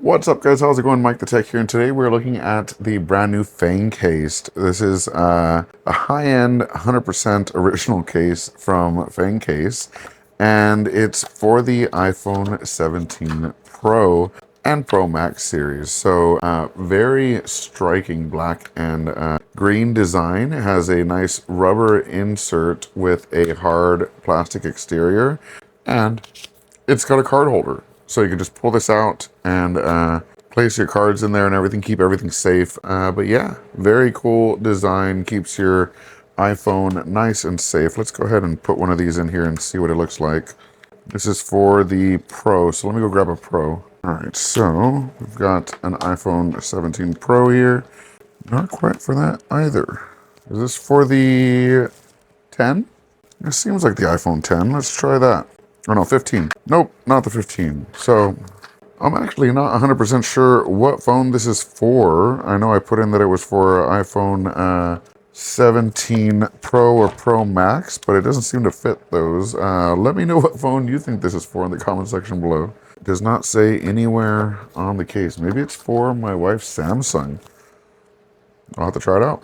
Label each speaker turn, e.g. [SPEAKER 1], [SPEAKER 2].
[SPEAKER 1] What's up, guys? How's it going? MikeTheTech here, and today we're looking at the brand new Fang case. This is a high-end, 100% original case from Fang Case, and it's for the iPhone 17 Pro and Pro Max series. So very striking black and green design. It has a nice rubber insert with a hard plastic exterior, and it's got a card holder. So you can just pull this out and place your cards in there and everything, keep everything safe. But yeah, very cool design, keeps your iPhone nice and safe. Let's go ahead and put one of these in here and see what it looks like. This is for the Pro, so let me go grab a Pro. All right, so we've got an iPhone 17 Pro here. Not quite for that either. Is this for the 10? It seems like the iPhone 10. Let's try that. Oh no, 15. Nope, not the 15. So I'm actually not 100% sure what phone this is for. I know I put in that it was for iPhone 17 Pro or Pro Max, but it doesn't seem to fit those. Let me know what phone you think this is for in the comment section below. It does not say anywhere on the case. Maybe it's for my wife's Samsung. I'll have to try it out.